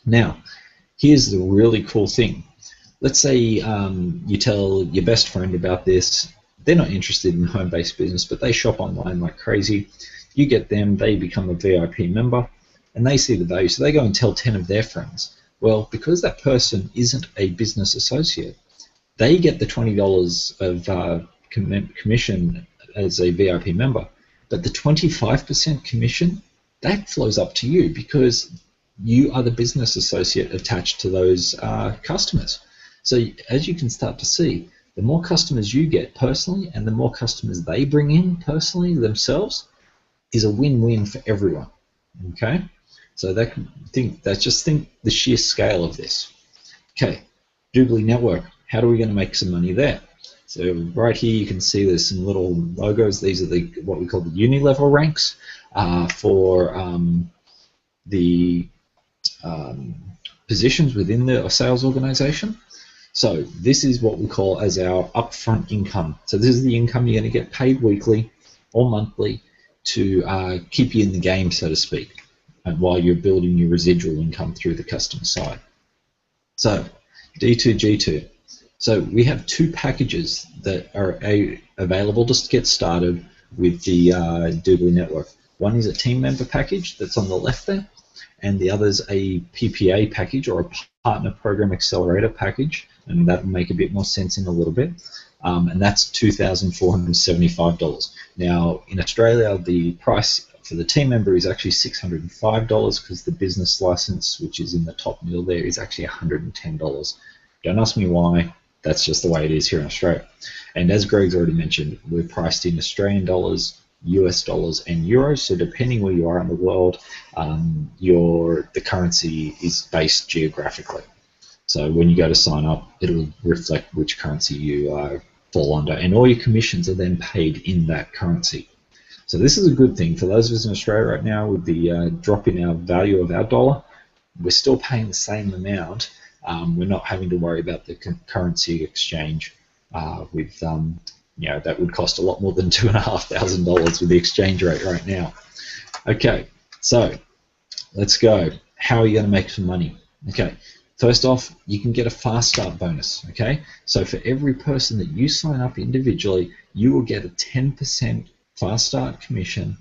Now, here's the really cool thing. Let's say you tell your best friend about this. They're not interested in home-based business, but they shop online like crazy. You get them, they become a VIP member, and they see the value, so they go and tell 10 of their friends. Well, because that person isn't a business associate, they get the $20 of commission as a VIP member, but the 25% commission, that flows up to you because you are the business associate attached to those customers. So as you can start to see, the more customers you get personally and the more customers they bring in personally themselves is a win-win for everyone. Okay, so just think the sheer scale of this. Okay, Doobly Network, how are we going to make some money there? So right here you can see there's some little logos. These are what we call the uni-level ranks for the positions within the sales organization. So this is what we call as our upfront income. So this is the income you're going to get paid weekly or monthly to keep you in the game, so to speak, and while you're building your residual income through the customer side. So D2, G2. So we have two packages that are available just to get started with the Doobly Network. One is a team member package that's on the left there, and the other is a PPA package, or a Partner Program Accelerator package, and that will make a bit more sense in a little bit. And that's $2,475. Now, in Australia, the price for the team member is actually $605 because the business license, which is in the top middle there, is actually $110. Don't ask me why. That's just the way it is here in Australia. And as Greg's already mentioned, we're priced in Australian dollars, US dollars, and euros. So depending where you are in the world, the currency is based geographically. So when you go to sign up, it'll reflect which currency you fall under, and all your commissions are then paid in that currency. So this is a good thing for those of us in Australia right now. With the drop in our value of our dollar, we're still paying the same amount. We're not having to worry about the currency exchange with that would cost a lot more than $2,500 with the exchange rate right now. Okay, so let's go. How are you going to make some money? Okay, first off, you can get a fast start bonus. Okay, so for every person that you sign up individually, you will get a 10% fast start commission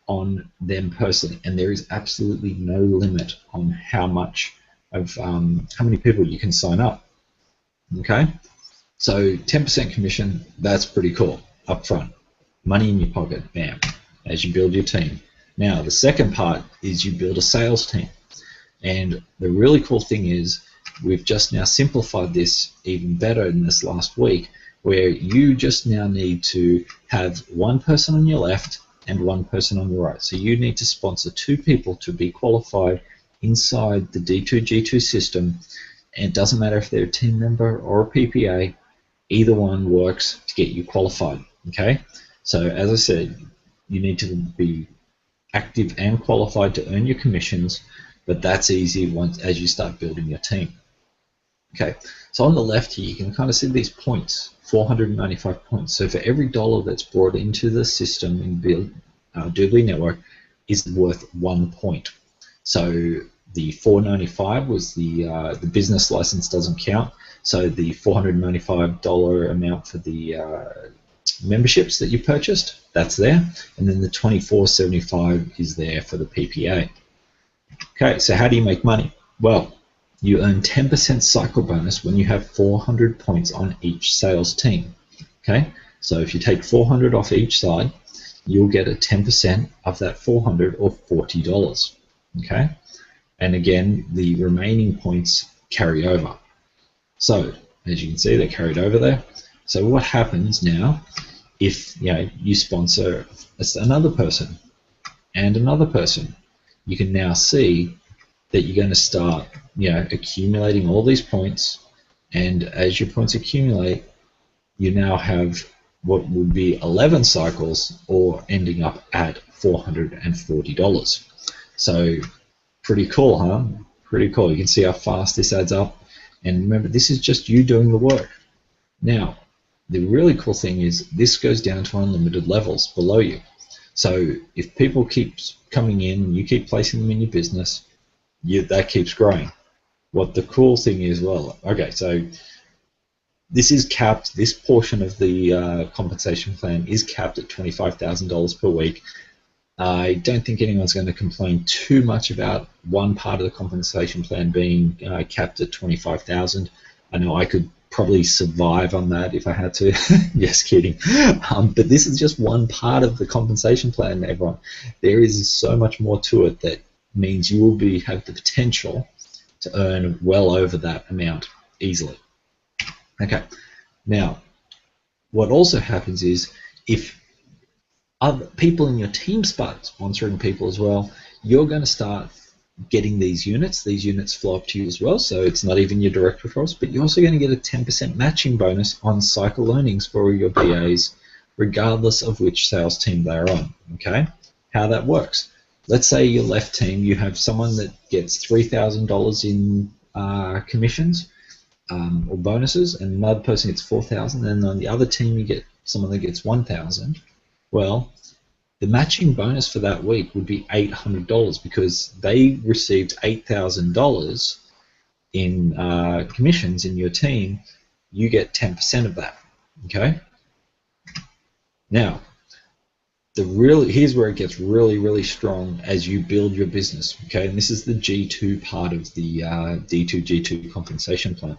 on them personally, and there is absolutely no limit on how many people you can sign up. Okay, so 10% commission, that's pretty cool up front. Money in your pocket, bam, as you build your team. Now, the second part is you build a sales team. And the really cool thing is we've just now simplified this even better in this last week, where you just now need to have one person on your left and one person on your right. So you need to sponsor two people to be qualified inside the D2G2 system, and it doesn't matter if they're a team member or a PPA, either one works to get you qualified. Okay, so as I said, you need to be active and qualified to earn your commissions, but that's easy as you start building your team. Okay, so on the left here you can kind of see these points, 495 points. So for every dollar that's brought into the system in Doobly Network is worth 1 point. So the $495 was the business license doesn't count. So the $495 amount for the memberships that you purchased, that's there, and then the $24.75 is there for the PPA. Okay, so how do you make money? Well, you earn 10% cycle bonus when you have 400 points on each sales team. Okay, so if you take 400 off each side, you'll get a 10% of that 400, or $40. Okay, and again, the remaining points carry over. So as you can see, they're carried over there. So what happens now if you sponsor another person and another person? You can now see that you're going to start accumulating all these points, and as your points accumulate, you now have what would be 11 cycles, or ending up at $440. So pretty cool, huh? Pretty cool. You can see how fast this adds up, and remember, this is just you doing the work. Now, the really cool thing is this goes down to unlimited levels below you. So if people keep coming in and you keep placing them in your business, that keeps growing. What the cool thing is, okay, so this is capped, this portion of the compensation plan is capped at $25,000 per week. I don't think anyone's going to complain too much about one part of the compensation plan being capped at $25,000. I know I could probably survive on that if I had to. Yes, kidding. But this is just one part of the compensation plan, everyone. There is so much more to it that means you will have the potential to earn well over that amount easily. Okay, now what also happens is if other people in your team start sponsoring people as well, you're going to start getting these units. These units flow up to you as well, so it's not even your direct referrals, but you're also going to get a 10% matching bonus on cycle earnings for your BAs, regardless of which sales team they're on. Okay, how that works. Let's say your left team, you have someone that gets $3,000 in commissions or bonuses, and another person gets $4,000, and on the other team you get someone that gets $1,000. Well, the matching bonus for that week would be $800 because they received $8,000 in commissions in your team. You get 10% of that. Okay. Now, here's where it gets really, really strong as you build your business. Okay, and this is the G2 part of the D2 G2 compensation plan.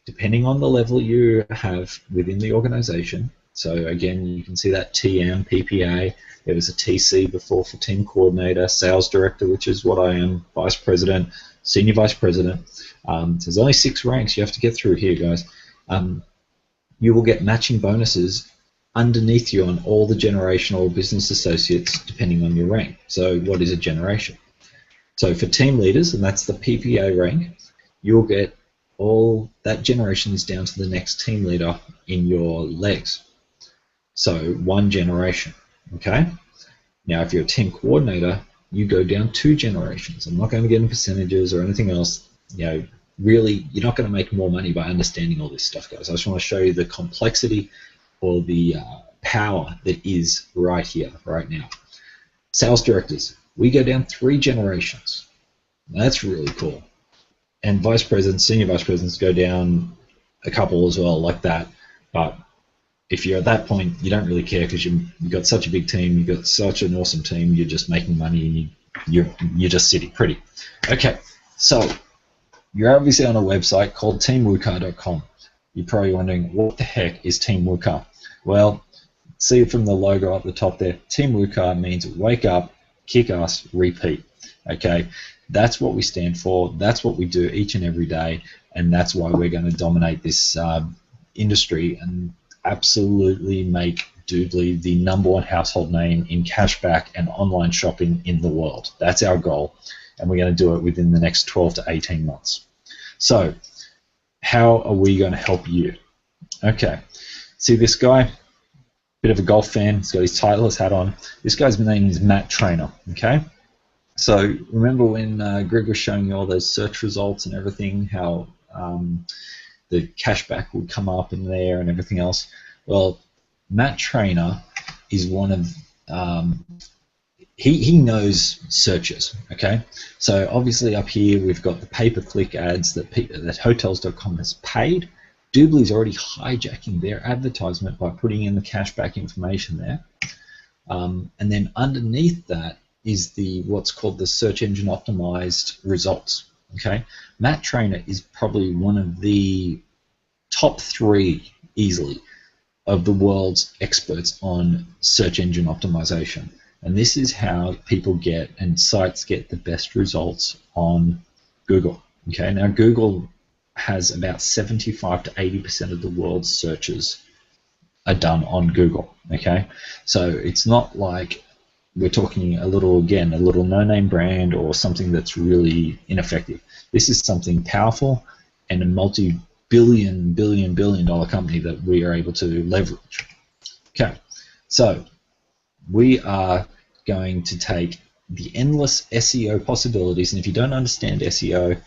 Depending on the level you have within the organization. So again, you can see that TM, PPA. There was a TC before for team coordinator, sales director, which is what I am, vice president, senior vice president. There's only 6 ranks you have to get through here, guys. You will get matching bonuses underneath you on all the generational business associates, depending on your rank. So what is a generation? So for team leaders, and that's the PPA rank, you'll get all that generation is down to the next team leader in your legs. So 1 generation, okay? Now if you're a team coordinator, you go down 2 generations. I'm not going to get into percentages or anything else. You know, really, you're not going to make more money by understanding all this stuff, guys. I just want to show you the complexity or the power that is right here, right now. Sales directors, we go down 3 generations. That's really cool. And vice presidents, senior vice presidents go down a couple as well, like that. But if you're at that point, you don't really care because you've got such a big team, you've got such an awesome team, you're just making money and you're just sitting pretty. Okay, so you're obviously on a website called TeamWUKAR.com. You're probably wondering, what the heck is TeamWUKAR? Well, see it from the logo up the top there. TeamWUKAR means wake up, kick ass, repeat. Okay, that's what we stand for. That's what we do each and every day, and that's why we're going to dominate this industry and absolutely make Doodly the #1 household name in cashback and online shopping in the world. That's our goal, and we're going to do it within the next 12 to 18 months. So, how are we going to help you? Okay, see this guy? Bit of a golf fan. He's got his Titleist hat on. This guy's name is Matt Trainer. Okay, so remember when Greg was showing you all those search results and everything, how the cashback would come up in there and everything else? Well, Matt Trainer is one of he knows searches. Okay, so obviously up here we've got the pay-per-click ads that Hotels.com has paid. Doodly's already hijacking their advertisement by putting in the cashback information there, and then underneath that is what's called the search engine optimized results. Okay, Matt Trainer is probably one of the top 3 easily of the world's experts on search engine optimization, and this is how people get and sites get the best results on Google. Okay, now Google has about 75 to 80% of the world's searches are done on Google. Okay, so it's not like we're talking a little no-name brand or something that's really ineffective. This is something powerful and a multi-billion dollar company that we are able to leverage. Okay, so we are going to take the endless SEO possibilities, and if you don't understand SEO,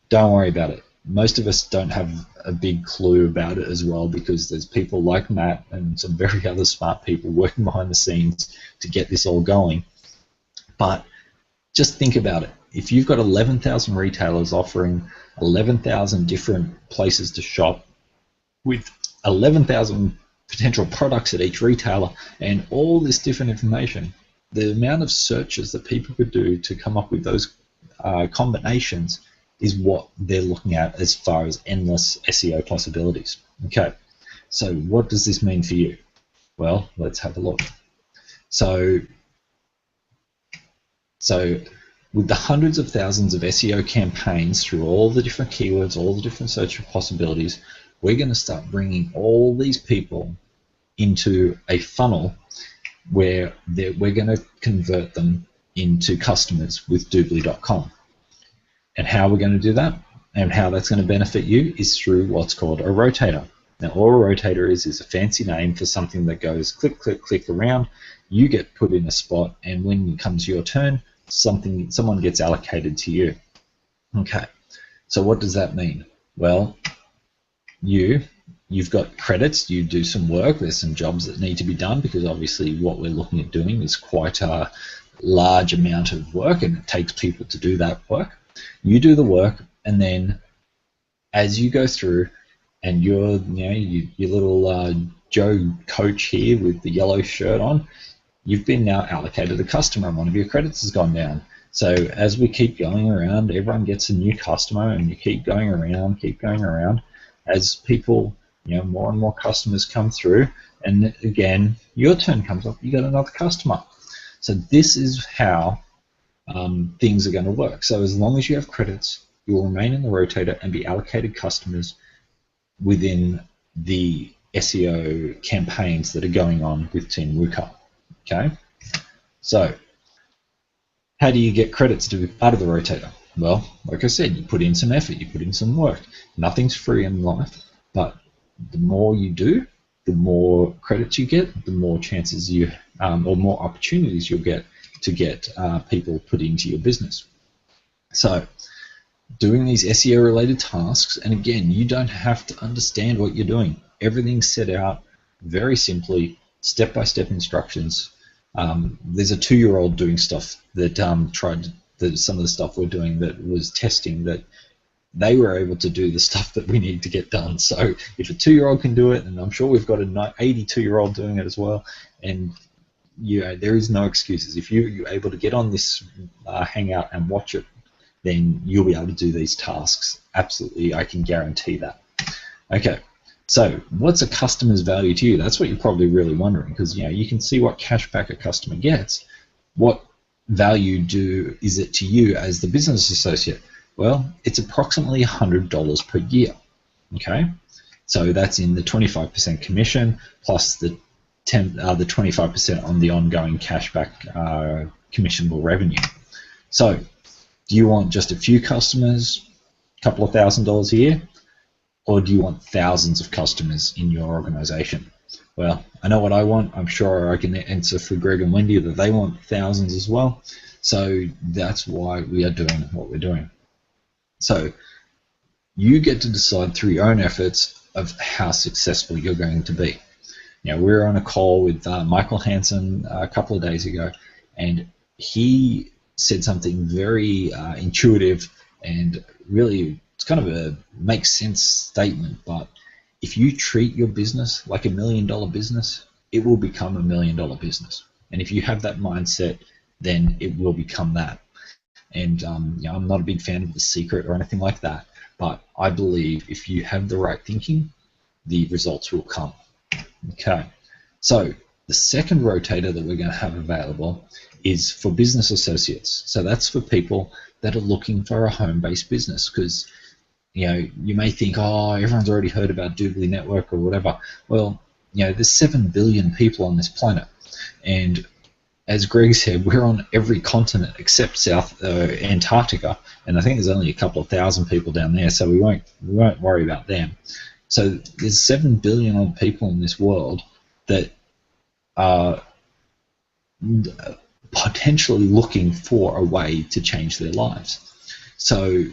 don't worry about it. Most of us don't have a big clue about it as well, because there's people like Matt and some very other smart people working behind the scenes to get this all going. But just think about it. If you've got 11,000 retailers offering 11,000 different places to shop with 11,000 potential products at each retailer and all this different information, the amount of searches that people could do to come up with those combinations is what they're looking at as far as endless SEO possibilities. Okay, so what does this mean for you? Well, let's have a look. So with the hundreds of thousands of SEO campaigns through all the different keywords, all the different search possibilities, we're going to start bringing all these people into a funnel where we're going to convert them into customers with Doobly.com. And how we're going to do that and how that's going to benefit you is through what's called a rotator. Now, all a rotator is a fancy name for something that goes click, click, click around. You get put in a spot, and when it comes your turn, someone gets allocated to you. Okay, so what does that mean? Well, you've got credits, you do some work, there's some jobs that need to be done, because obviously what we're looking at doing is quite a large amount of work, and it takes people to do that work. You do the work, and then as you go through, and your little Joe coach here with the yellow shirt on, you've been now allocated a customer, and one of your credits has gone down. So as we keep going around, everyone gets a new customer, and you keep going around. As people, more and more customers come through, and again, your turn comes up, you got another customer. So this is how things are going to work. So as long as you have credits, you will remain in the rotator and be allocated customers within the SEO campaigns that are going on with TeamWUKAR. Okay, so how do you get credits to be part of the rotator? Well, like I said, you put in some effort, you put in some work. Nothing's free in life, but the more you do, the more credits you get, the more chances you, or more opportunities you'll get to get people put into your business. So, doing these SEO related tasks, and again, you don't have to understand what you're doing. Everything's set out very simply, step-by-step instructions. There's a 2-year-old doing stuff that tried some of the stuff we're doing that was testing that they were able to do the stuff that we need to get done. So if a 2-year-old can do it, and I'm sure we've got an 82-year-old doing it as well, and there is no excuses. If you're able to get on this Hangout and watch it, then you'll be able to do these tasks. Absolutely, I can guarantee that. Okay, so what's a customer's value to you? That's what you're probably really wondering, because you can see what cashback a customer gets. What value is it to you as the business associate? Well, it's approximately $100 per year. Okay, so that's in the 25% commission plus the 25% on the ongoing cashback commissionable revenue. So, do you want just a few customers, a couple of $1,000s a year, or do you want thousands of customers in your organization? Well, I know what I want. I'm sure I can answer for Greg and Wendy that they want thousands as well. So that's why we are doing what we're doing. So you get to decide through your own efforts of how successful you're going to be. We were on a call with Michael Hansen a couple of days ago, and he said something very intuitive, and really it's kind of a makes sense statement. But if you treat your business like $1 million business, it will become $1 million business. And if you have that mindset, then it will become that. And I'm not a big fan of The Secret or anything like that, but I believe if you have the right thinking, the results will come. Okay, so the second rotator that we're going to have available is for business associates. So that's for people that are looking for a home-based business, because you may think, oh, everyone's already heard about Doobly Network or whatever. Well, there's 7 billion people on this planet, and as Greg said, we're on every continent except South Antarctica, and I think there's only a couple of thousand people down there, so we won't worry about them. So there's 7 billion odd people in this world that are potentially looking for a way to change their lives. So,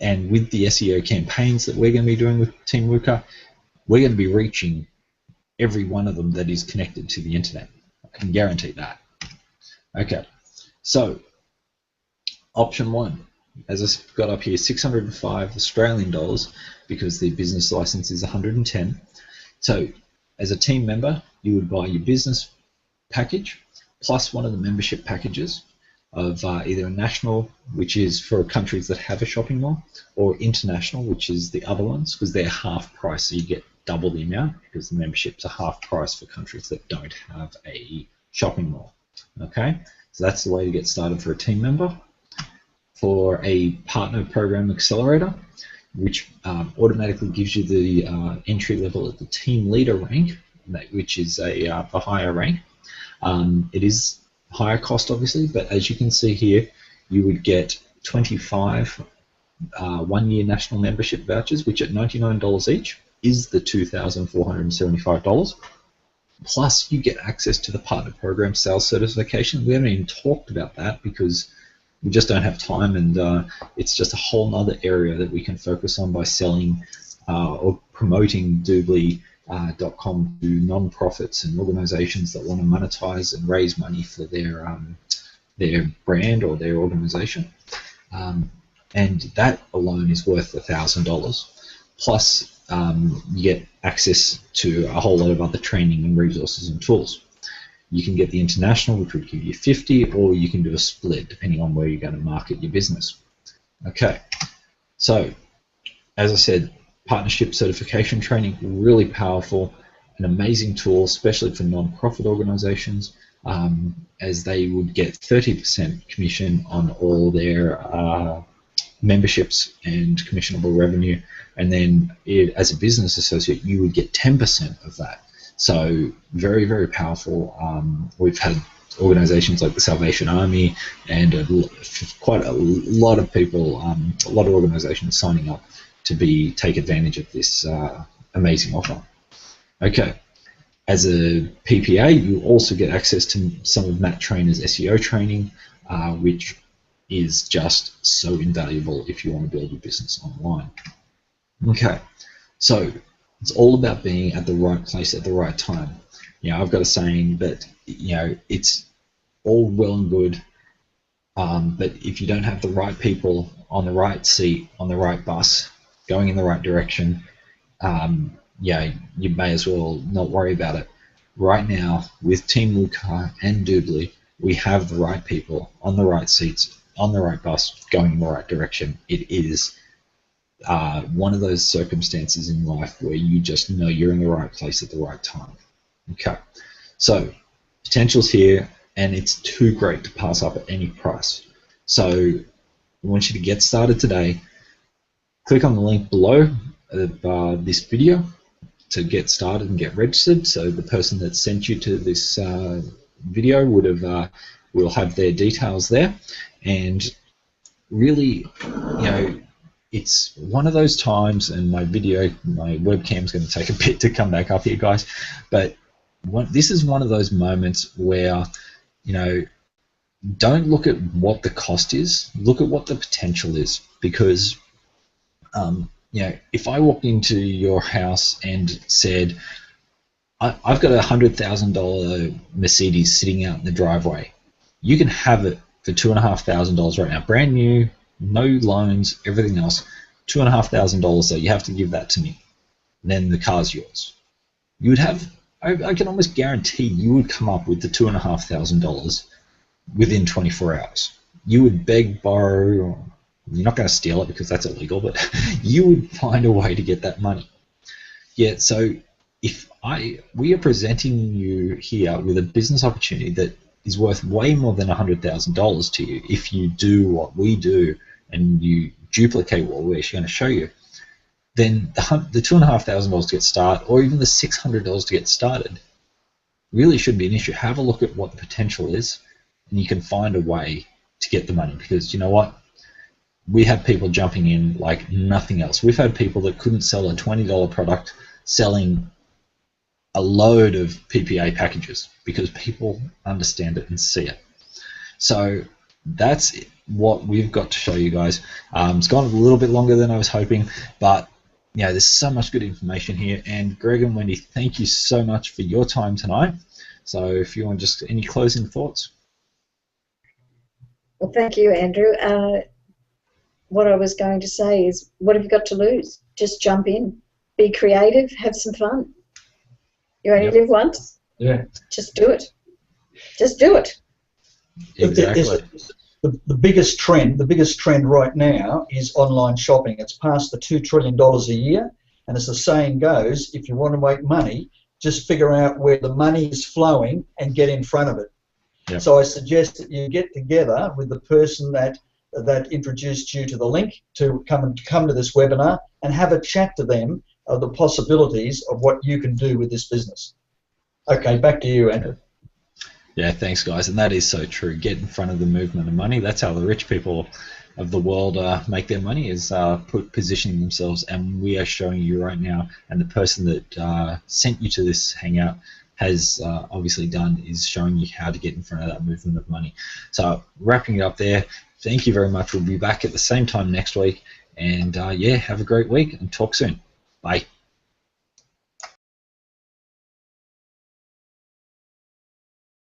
and with the SEO campaigns that we're going to be doing with TeamWUKAR, we're going to be reaching every one of them that is connected to the internet. I can guarantee that. Okay, so option one, as I've got up here, 605 Australian dollars, because the business license is 110. So as a team member, you would buy your business package plus one of the membership packages of either a national, which is for countries that have a shopping mall, or international, which is the other ones, because they're half price, so you get double the amount, because the memberships are half price for countries that don't have a shopping mall. Okay, so that's the way to get started for a team member. For a partner program accelerator, which automatically gives you the entry level at the team leader rank which is a higher rank. It is higher cost, obviously, but as you can see here, you would get 25 one-year national membership vouchers, which at $99 each is the $2,475. Plus, you get access to the partner program sales certification. We haven't even talked about that because we just don't have time, and it's just a whole nother area that we can focus on by selling or promoting Doobly.com to non-profits and organizations that want to monetize and raise money for their brand or their organization. And that alone is worth $1,000. Plus, you get access to a whole lot of other training and resources and tools. You can get the international, which would give you 50, or you can do a split depending on where you're going to market your business. Okay, so as I said, partnership certification training, really powerful, an amazing tool, especially for non-profit organizations, as they would get 30% commission on all their memberships and commissionable revenue, and then as a business associate you would get 10% of that. So very, very powerful. We've had organizations like the Salvation Army and quite a lot of people, a lot of organizations signing up to take advantage of this amazing offer. Okay, as a PPA, you also get access to some of Matt Trainer's SEO training, which is just so invaluable if you want to build your business online. Okay, so it's all about being at the right place at the right time. I've got a saying that it's all well and good, but if you don't have the right people on the right seat, on the right bus, going in the right direction, you may as well not worry about it. Right now, with TeamWUKAR and Doobly, we have the right people on the right seats, on the right bus, going in the right direction. It is one of those circumstances in life where you just know you're in the right place at the right time. Okay, so potential's here, and it's too great to pass up at any price. So I want you to get started today. Click on the link below this video to get started and get registered. So the person that sent you to this video will have their details there, and really, it's one of those times, and my webcam's going to take a bit to come back up here, guys, but this is one of those moments where, don't look at what the cost is, look at what the potential is, because, if I walked into your house and said, I've got a $100,000 Mercedes sitting out in the driveway, you can have it for $2,500 right now, brand new, no loans, everything else, $2,500, so you have to give that to me. Then the car's yours. You would have, I can almost guarantee you would come up with the $2,500 within 24 hours. You would beg, borrow, you're not going to steal it because that's illegal, but you would find a way to get that money. Yeah, so we are presenting you here with a business opportunity that is worth way more than $100,000 to you if you do what we do and you duplicate what we're going to show you. Then the $2,500 to get started, or even the $600 to get started, really should be an issue. Have a look at what the potential is, and you can find a way to get the money, because you know what? We have people jumping in like nothing else. We've had people that couldn't sell a $20 product selling a load of PPA packages because people understand it and see it. So that's what we've got to show you guys. It's gone a little bit longer than I was hoping, but there's so much good information here. And Greg and Wendy, thank you so much for your time tonight. So if you want just any closing thoughts. Well, thank you, Andrew. What I was going to say is, what have you got to lose? Just jump in, be creative, have some fun. You only live once. Yeah. Just do it. Just do it. Exactly. The biggest trend right now is online shopping. It's past the $2 trillion a year, and as the saying goes, if you want to make money, just figure out where the money is flowing and get in front of it. Yep. So I suggest that you get together with the person that introduced you to the link to come to this webinar and have a chat to them of the possibilities of what you can do with this business. Okay, back to you, Andrew. Yeah, thanks, guys. And that is so true. Get in front of the movement of money. That's how the rich people of the world make their money, is positioning themselves. And we are showing you right now, and the person that sent you to this Hangout has obviously done, is showing you how to get in front of that movement of money. So wrapping it up there, thank you very much. We'll be back at the same time next week. And yeah, have a great week and talk soon. Bye.